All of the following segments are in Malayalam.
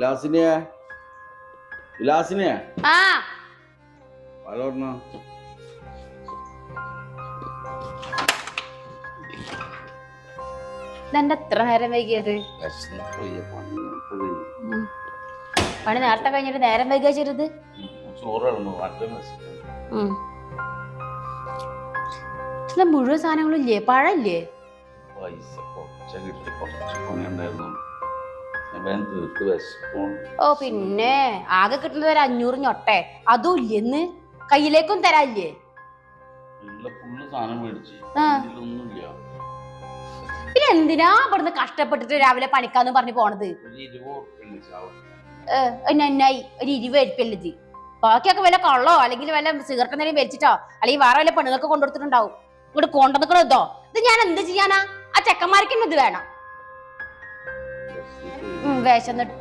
വിലാസിനെ ഇതെന്താ എത്ര നേരം വൈകിയത്? പണി നേരത്തെ കഴിഞ്ഞിട്ട് നേരം വൈകിയ ചെറുത്. മുഴുവൻ സാധനങ്ങളും ഇല്ലേ? പഴല്ലേ? ഓ പിന്നെ ആകെ കിട്ടുന്നത് ഒരു 500 ഞൊട്ടെ, അതും ഇല്ലെന്ന് കയ്യിലേക്കും തരാല്ലേ? പിന്നെ എന്തിനാ ഇവിടുന്ന് കഷ്ടപ്പെട്ടിട്ട് രാവിലെ പണിക്കാന്ന് പറഞ്ഞു പോണത്? എന്നായി ഒരു 20 അരിപ്പല്ലത്. ബാക്കിയൊക്കെ വല്ല കള്ളോ അല്ലെങ്കിൽ വല്ല സിഗരറ്റ് എന്തെങ്കിലും വലിച്ചിട്ടോ അല്ലെങ്കിൽ വേറെ വല്ല പെണ്ണുങ്ങൾക്ക് കൊണ്ടുകൊടുത്തിട്ടുണ്ടാവും. ഇങ്ങോട്ട് കൊണ്ടുവന്നിക്കണോ? ഇത് ഞാൻ എന്ത് ചെയ്യാനാ? ആ ചെക്കന്മാർക്ക് ഇത് വേണം. വിശന്നിട്ട്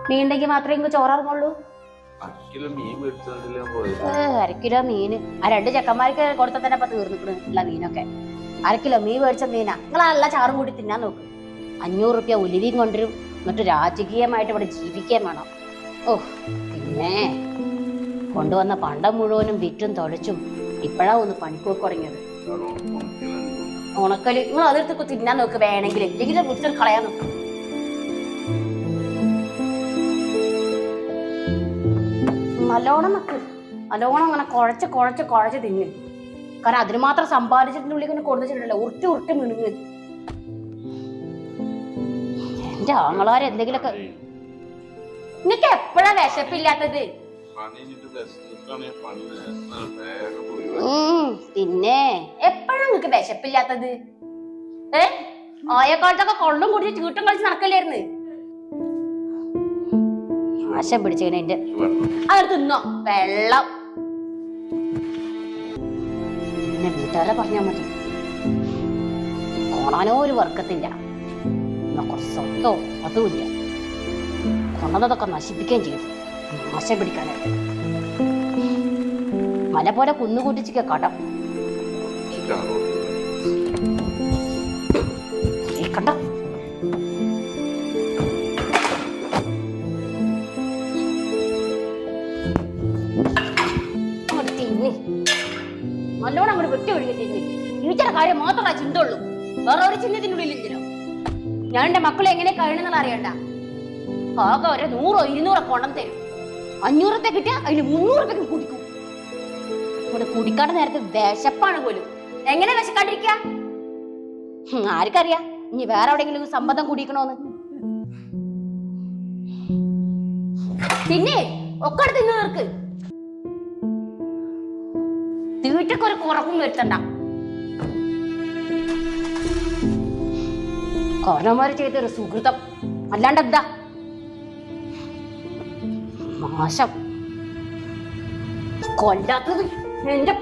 മീനുണ്ടെങ്കിൽ മാത്രമേ ചോറാറുന്നുള്ളൂ. 1 കിലോ മീന് ആ 2 ചെക്കന്മാർക്ക് കൊടുത്താൽ തന്നെ തീർന്നിക്കണ മീനൊക്കെ. 1 കിലോ മീൻ മേടിച്ച മീനാ. നിങ്ങൾ നല്ല ചാറും കൂടി തിന്നാൻ നോക്ക്. 500 റുപ്യ ഉലുവയും കൊണ്ടുവരും. എന്നിട്ട് രാജകീയമായിട്ട് ഇവിടെ ജീവിക്കാൻ വേണം. ഓ പിന്നെ കൊണ്ടുവന്ന പണ്ടം മുഴുവനും വിറ്റും തൊലച്ചും ഇപ്പഴാ ഒന്ന് പണിക്കൊക്കെ തുടങ്ങിയത്. ഉണക്കല് നിങ്ങൾ അതെടുത്ത് തിന്നാൻ നോക്ക്. വേണമെങ്കിൽ ഇല്ലെങ്കിൽ മുറിച്ചൊരു കളയാൻ നോക്കും. നല്ലോണം നക്ക്, നല്ലോണം അങ്ങനെ കുഴച്ച് തിന്നു. കാരണം അതിന് മാത്രം സമ്പാദിച്ചിട്ടുള്ള ഉള്ളിൽ ഇങ്ങനെ കൊടുത്തിട്ടുണ്ടല്ലോ. ഉരുട്ടി മിണുങ്ങ്. എന്റെ ആങ്ങളാരെ എന്തെങ്കിലുമൊക്കെ. നിനക്ക് എപ്പോഴാ വിശപ്പില്ലാത്തത്? പിന്നെ എപ്പോഴാ നിങ്ങക്ക് വിശപ്പില്ലാത്തത്? ആയക്കാലത്തൊക്കെ കൊള്ളും കുടിച്ച് ചീട്ടും കളിച്ച് നടക്കല്ലായിരുന്നു. ആശം പിടിച്ചതിനെ അത് തിന്നോ വെള്ളം. പിന്നെ വീട്ടുകാരെ പറഞ്ഞാൽ മതി. കൊണാനോ ഒരു വർക്കത്തില്ല, കുറച്ച് സ്വത്തോ അതുമില്ല. കൊണ്ടതൊക്കെ നശിപ്പിക്കുകയും ചെയ്തു. ആശം പിടിക്കാനായിട്ട് മല പോലെ കുന്നുകൂട്ടിച്ചിക്ക കടം കണ്ട. നല്ലോണം അങ്ങോട്ട് വെട്ടി ഒഴുകി തിന്ന്. ഈച്ചയുടെ കാര്യം മാത്രമേ ചിന്തയുള്ളൂ. വേറെ ഒരു ചിന്തത്തിനുള്ളിലില്ലല്ലോ. ഞാൻ എന്റെ മക്കളെ എങ്ങനെ കഴിയണമെന്നുള്ള അറിയണ്ട. ആകെ ഒരു 100 200 കൊണ്ടം തരും. 500 കിട്ടിയാ അതിന് 300 കുടിക്കും. ഇവിടെ കുടിക്കാണ്ട് നേരത്തെ വിശപ്പാണ് പോലും. എങ്ങനെ വിശക്കാണ്ടിരിക്ക? ആർക്കറിയാം ഇനി വേറെ എവിടെയെങ്കിലും സമ്മതം കുടിക്കണോന്ന്. പിന്നെ ഒക്കെ തിന്നു തീർക്ക്. തീറ്റക്ക് ഒരു കുറവും വരുത്തണ്ട. കോരണന്മാര് ചെയ്തൊരു സുഹൃതം അല്ലാണ്ട് എന്താ നാശം. കൊല്ലാത്തത് എന്റെ